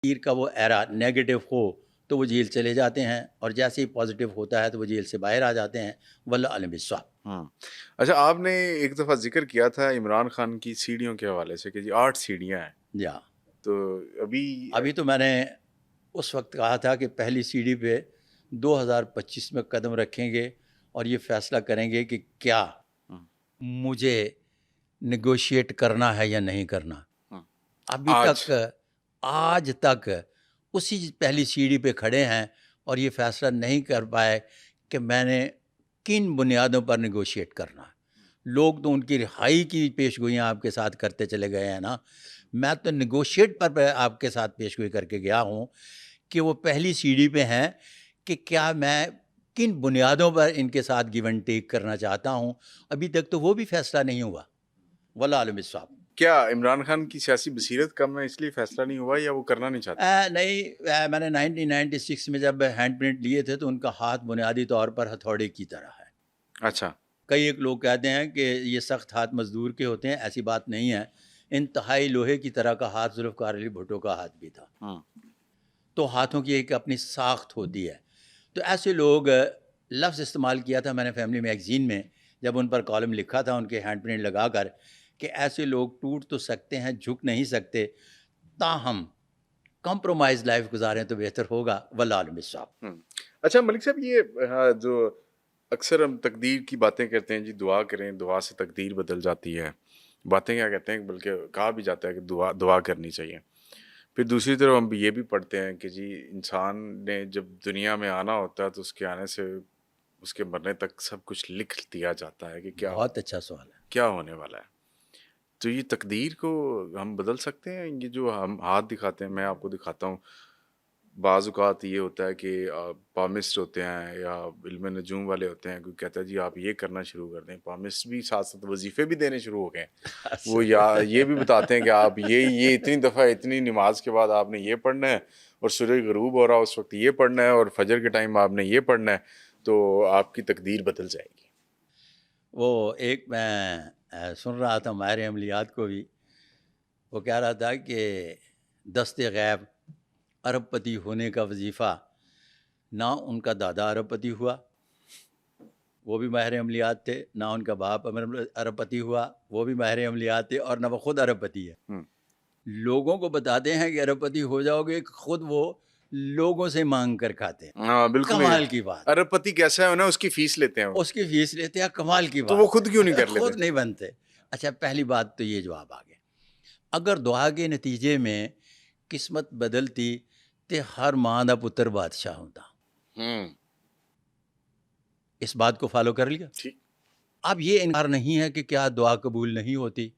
تیر کا وہ ایرا نیگیٹو ہو تو وہ جیل چلے جاتے ہیں، اور جیسے ہی پازیٹیو ہوتا ہے تو وہ جیل سے باہر آ جاتے ہیں. واللہ عالم بالصواب. ہاں اچھا، آپ نے ایک دفعہ ذکر کیا تھا عمران خان کی سیڑھیوں کے حوالے سے کہ جی 8 سیڑھیاں ہیں، جا تو ابھی ابھی تو میں نے اس وقت کہا تھا کہ پہلی سیڑھی پہ 2025 میں قدم رکھیں گے اور یہ فیصلہ کریں گے کہ کیا مجھے نیگوشیٹ کرنا ہے یا نہیں کرنا. ابھی آج تک آج تک اسی پہلی سیڑھی پہ کھڑے ہیں اور یہ فیصلہ نہیں کر پائے کہ میں نے کن بنیادوں پر نیگوشیٹ کرنا ہے. لوگ تو ان کی رہائی کی پیشگوئیاں آپ کے ساتھ کرتے چلے گئے ہیں نا. میں تو نیگوشیٹ پر آپ کے ساتھ پیشگوئی کر کے گیا ہوں کہ وہ پہلی سیڑھی پہ ہیں کہ کیا میں کن بنیادوں پر ان کے ساتھ گیو اینڈ ٹیک کرنا چاہتا ہوں. ابھی تک تو وہ بھی فیصلہ نہیں ہوا. واللہ عالم بالصواب. کیا عمران خان کی سیاسی بصیرت کم ہے اس لیے فیصلہ نہیں ہوا، یا وہ کرنا نہیں چاہتے؟ نہیں، میں نے 1996 میں جب ہینڈ پرنٹ لیے تھے تو ان کا ہاتھ بنیادی طور پر ہتھوڑے کی طرح ہے. اچھا، کئی ایک لوگ کہتے ہیں کہ یہ سخت ہاتھ مزدور کے ہوتے ہیں، ایسی بات نہیں ہے. انتہائی لوہے کی طرح کا ہاتھ ذوالفقار علی بھٹو کا ہاتھ بھی تھا. تو ہاتھوں کی ایک اپنی ساخت ہوتی ہے. تو ایسے لوگ لفظ استعمال کیا تھا میں نے فیملی میگزین میں جب ان پر کالم لکھا تھا ان کے ہینڈ پرنٹ لگا کر کہ ایسے لوگ ٹوٹ تو سکتے ہیں، جھک نہیں سکتے، تاہم کمپرومائز لائف گزاریں تو بہتر ہوگا. واللہ عالم بالصواب. اچھا ملک صاحب، یہ جو اکثر ہم تقدیر کی باتیں کرتے ہیں، جی دعا کریں، دعا سے تقدیر بدل جاتی ہے، باتیں کیا کہتے ہیں، بلکہ کہا بھی جاتا ہے کہ دعا کرنی چاہیے. پھر دوسری طرف ہم یہ بھی پڑھتے ہیں کہ جی انسان نے جب دنیا میں آنا ہوتا ہے تو اس کے آنے سے اس کے مرنے تک سب کچھ لکھ دیا جاتا ہے کہ بہت اچھا سوال ہے. کیا ہونے والا ہے. تو یہ تقدیر کو ہم بدل سکتے ہیں؟ یہ جو ہم ہاتھ دکھاتے ہیں، میں آپ کو دکھاتا ہوں، بعض اوقات یہ ہوتا ہے کہ پامسٹ ہوتے ہیں یا علم نجوم والے ہوتے ہیں، کوئی کہتا ہے جی آپ یہ کرنا شروع کر دیں. پامسٹ بھی ساتھ ساتھ وظیفے بھی دینے شروع ہو گئے ہیں. وہ یا یہ بھی بتاتے ہیں کہ آپ یہ اتنی دفعہ اتنی نماز کے بعد آپ نے یہ پڑھنا ہے، اور سورج غروب ہو رہا اس وقت یہ پڑھنا ہے، اور فجر کے ٹائم آپ نے یہ پڑھنا ہے، تو آپ کی تقدیر بدل جائے گی. وہ ایک میں سن رہا تھا ماہر عملیات کو بھی، وہ کہہ رہا تھا کہ دست غیب ارب پتی ہونے کا وظیفہ نہ ان کا دادا ارب پتی ہوا، وہ بھی ماہر عملیات تھے، نہ ان کا باپ ارب پتی ہوا، وہ بھی ماہر عملیات تھے، اور نہ وہ خود ارب پتی ہے. لوگوں کو بتاتے ہیں کہ ارب پتی ہو جاؤ گے، خود وہ لوگوں سے مانگ کر کھاتے ہیں. ہاں بالکل. کمال کی بات. ارب پتی کیسا ہے، انہیں اس کی فیس لیتے ہیں، اس کی فیس لیتے ہیں. کمال کی تو بات. وہ خود کیوں نہیں کر لیتے؟ خود نہیں بنتے. اچھا پہلی بات تو یہ جواب آ گیا. اگر دعا کے نتیجے میں قسمت بدلتی تو ہر ماں دا پتر بادشاہ ہوتا. اس بات کو فالو کر لیا. اب یہ انکار نہیں ہے کہ کیا دعا قبول نہیں ہوتی.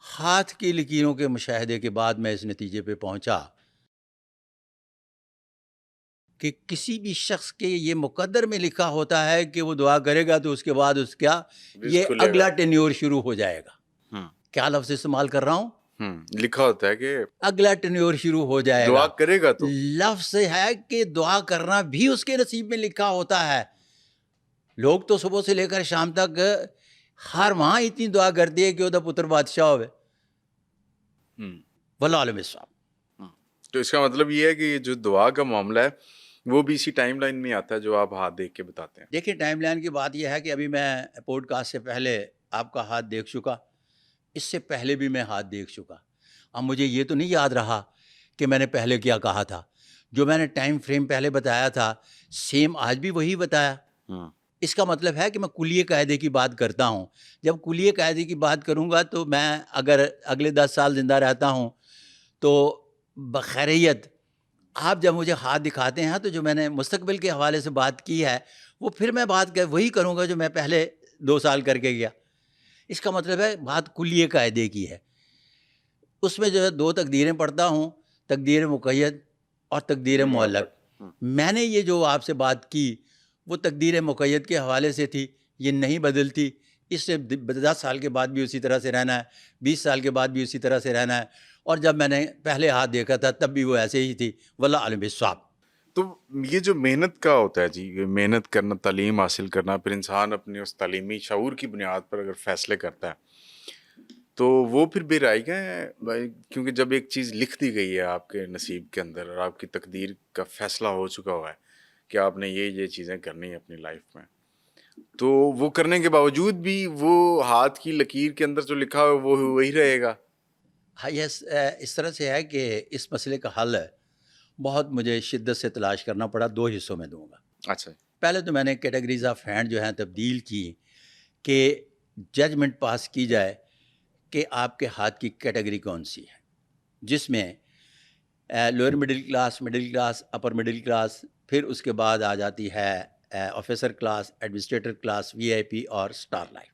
ہاتھ کی لکیروں کے مشاہدے کے بعد میں اس نتیجے پہ پہنچا کہ کسی بھی شخص کے یہ مقدر میں لکھا ہوتا ہے کہ وہ دعا کرے گا تو اس کے بعد اس کا یہ اگلا ٹینیور شروع ہو جائے گا. کیا لفظ استعمال کر رہا ہوں؟ لکھا ہوتا ہے کہ اگلا ٹینیور شروع ہو جائے گا. دعا کرے گا تو لفظ ہے کہ دعا کرنا بھی اس کے نصیب میں لکھا ہوتا ہے. لوگ تو صبح سے لے کر شام تک ہر ماں اتنی دعا کرتی ہے کہ وہ پتر بادشاہ ہوئے. واللہ عالم بالصواب. تو اس کا مطلب یہ ہے کہ جو دعا کا معاملہ ہے وہ بھی اسی ٹائم لائن میں آتا ہے جو آپ ہاتھ دیکھ کے بتاتے ہیں. دیکھیں ٹائم لائن کی بات یہ ہے کہ ابھی میں پوڈ کاسٹ سے پہلے آپ کا ہاتھ دیکھ چکا، اس سے پہلے بھی میں ہاتھ دیکھ چکا. اب مجھے یہ تو نہیں یاد رہا کہ میں نے پہلے کیا کہا تھا. جو میں نے ٹائم فریم پہلے بتایا تھا سیم آج بھی وہی بتایا. اس کا مطلب ہے کہ میں کلیہ قاعدے کی بات کرتا ہوں. جب کلیہ قاعدے کی بات کروں گا تو میں اگر اگلے 10 سال زندہ رہتا ہوں تو بخیریت آپ جب مجھے ہاتھ دکھاتے ہیں تو جو میں نے مستقبل کے حوالے سے بات کی ہے وہ پھر میں بات وہی کروں گا جو میں پہلے 2 سال کر کے گیا. اس کا مطلب ہے بات کلیہ قاعدے کی ہے. اس میں جو ہے 2 تقدیریں پڑھتا ہوں، تقدیر مقید اور تقدیر معلق. میں نے یہ جو آپ سے بات کی وہ تقدیر مقید کے حوالے سے تھی، یہ نہیں بدلتی. اس سے 10 سال کے بعد بھی اسی طرح سے رہنا ہے، 20 سال کے بعد بھی اسی طرح سے رہنا ہے. اور جب میں نے پہلے ہاتھ دیکھا تھا تب بھی وہ ایسے ہی تھی. واللہ عالم بالصواب. تو یہ جو محنت کا ہوتا ہے جی، محنت کرنا، تعلیم حاصل کرنا، پھر انسان اپنے اس تعلیمی شعور کی بنیاد پر اگر فیصلے کرتا ہے تو وہ پھر بے رائگاں ہیں بھائی، کیونکہ جب ایک چیز لکھ دی گئی ہے آپ کے نصیب کے اندر اور آپ کی تقدیر کا فیصلہ ہو چکا ہوا ہے کہ آپ نے یہ چیزیں کرنی ہیں اپنی لائف میں، تو وہ کرنے کے باوجود بھی وہ ہاتھ کی لکیر کے اندر جو لکھا ہوا ہے وہ وہی رہے گا. ہاں یس، اس طرح سے ہے کہ اس مسئلے کا حل ہے بہت مجھے شدت سے تلاش کرنا پڑا. 2 حصوں میں دوں گا. اچھا. پہلے تو میں نے کیٹیگریز آف ہینڈ جو ہیں تبدیل کی کہ ججمنٹ پاس کی جائے کہ آپ کے ہاتھ کی کیٹیگری کون سی ہے، جس میں lower middle class, upper middle class, پھر اس کے بعد آ جاتی ہے آفیسر کلاس، ایڈمنسٹریٹر کلاس، وی آئی پی اور اسٹار لائف.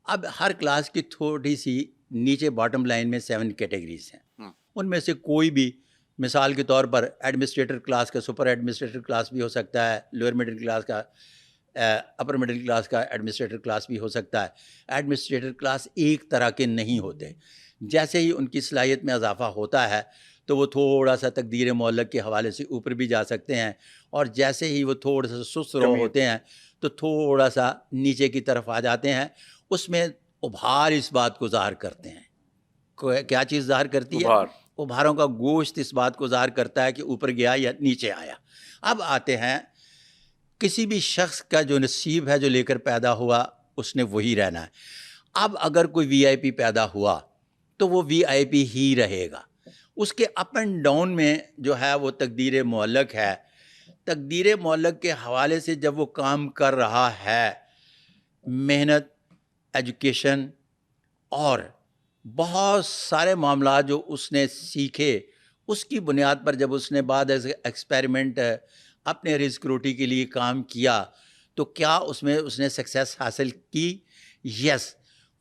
اب ہر کلاس کی تھوڑی سی نیچے باٹم لائن میں 7 کیٹیگریز ہیں. ان میں سے کوئی بھی، مثال کے طور پر ایڈمنسٹریٹر کلاس کا سپر ایڈمنسٹریٹر کلاس بھی ہو سکتا ہے، لوئر مڈل کلاس کا اپر مڈل کلاس کا ایڈمنسٹریٹر کلاس بھی ہو سکتا ہے. ایڈمنسٹریٹر کلاس ایک طرح کے نہیں ہوتے. جیسے ہی ان کی صلاحیت میں اضافہ ہوتا ہے تو وہ تھوڑا سا تقدیر معلق کے حوالے سے اوپر بھی جا سکتے ہیں، اور جیسے ہی وہ تھوڑا سا سست رو ہوتے ہیں تو تھوڑا سا نیچے کی طرف آ جاتے ہیں. اس میں ابھار اس بات کو ظاہر کرتے ہیں. کیا چیز ظاہر کرتی ہے؟ ابھاروں کا گوشت اس بات کو ظاہر کرتا ہے کہ اوپر گیا یا نیچے آیا. اب آتے ہیں کسی بھی شخص کا جو نصیب ہے، جو لے کر پیدا ہوا، اس نے وہی رہنا ہے. اب اگر کوئی وی آئی پی پیدا ہوا تو وہ وی آئی پی ہی رہے گا. اس کے اپ اینڈ ڈاؤن میں جو ہے وہ تقدیر معلق ہے. تقدیر معلق کے حوالے سے جب وہ کام کر رہا ہے، محنت، ایجوکیشن اور بہت سارے معاملات جو اس نے سیکھے، اس کی بنیاد پر جب اس نے بعد ایکسپیریمنٹ اپنے رزق روٹی کے لیے کام کیا تو کیا اس میں اس نے سکسیس حاصل کی؟ یس،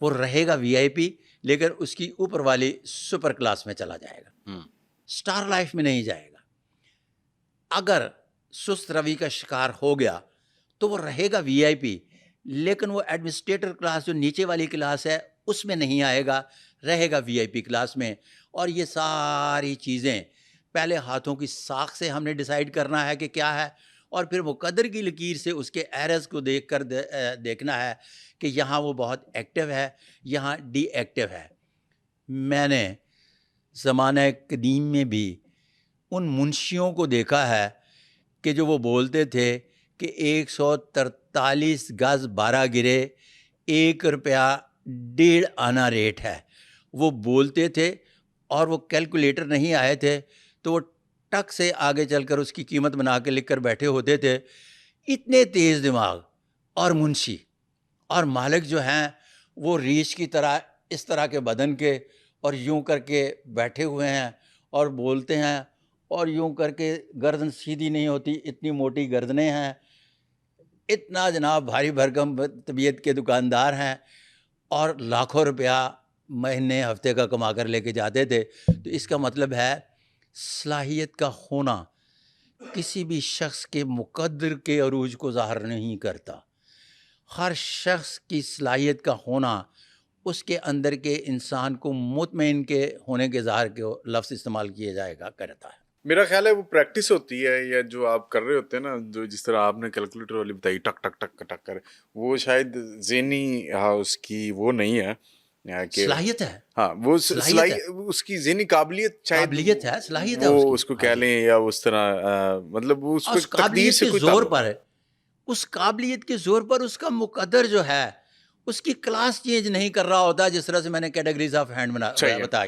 وہ رہے گا وی آئی پی، لیکن اس کی اوپر والی سپر کلاس میں چلا جائے گا، اسٹار لائف میں نہیں جائے گا. اگر سست روی کا شکار ہو گیا تو وہ رہے گا وی آئی پی، لیکن وہ ایڈمنسٹریٹر کلاس جو نیچے والی کلاس ہے اس میں نہیں آئے گا، رہے گا وی آئی پی کلاس میں. اور یہ ساری چیزیں پہلے ہاتھوں کی ساکھ سے ہم نے ڈیسائیڈ کرنا ہے کہ کیا ہے، اور پھر مقدر کی لکیر سے اس کے ایررز کو دیکھ کر دیکھنا ہے کہ یہاں وہ بہت ایکٹیو ہے، یہاں ڈی ایکٹیو ہے. میں نے زمانہ قدیم میں بھی ان منشیوں کو دیکھا ہے کہ جو وہ بولتے تھے کہ 143 گز 12 گرے، 1 روپیہ 1.5 آنا ریٹ ہے. وہ بولتے تھے اور وہ کیلکولیٹر نہیں آئے تھے تو وہ ٹک سے آگے چل کر اس کی قیمت بنا کے لکھ کر بیٹھے ہوتے تھے. اتنے تیز دماغ اور منشی اور مالک جو ہیں وہ ریچھ کی طرح اس طرح کے بدن کے اور یوں کر کے بیٹھے ہوئے ہیں اور بولتے ہیں، اور یوں کر کے گردن سیدھی نہیں ہوتی، اتنی موٹی گردنیں ہیں. اتنا جناب بھاری بھرکم طبیعت کے دکاندار ہیں اور لاکھوں روپیہ مہینے ہفتے کا کما کر لے کے جاتے تھے. تو اس کا مطلب ہے صلاحیت کا ہونا کسی بھی شخص کے مقدر کے عروج کو ظاہر نہیں کرتا. ہر شخص کی صلاحیت کا ہونا اس کے اندر کے انسان کو مطمئن کے ہونے کے ظاہر کے لفظ استعمال کیا جائے گا کرتا ہے. میرا خیال ہے وہ پریکٹس ہوتی ہے، یا جو آپ کر رہے ہوتے ہیں نا، جو جس طرح آپ نے کیلکولیٹر والی بتائی ٹک ٹک ٹک ٹک کر، وہ شاید ذہنی اس کی وہ نہیں ہے کہ صلاحیت ہے. ہاں وہ صلاحیت ہے. اس کی ذہنی قابلیت شاید قابلیت ہے، صلاحیت ہے وہ اس کو کہہ لیں، یا اس طرح مطلب وہ اس کو تقدیر سے کوئی زور پر ہے، اس قابلیت کے زور پر اس کا مقدر جو ہے اس کی کلاس چینج نہیں کر رہا ہوتا، جس طرح سے میں نے کیٹیگریز آف ہینڈ بتائی.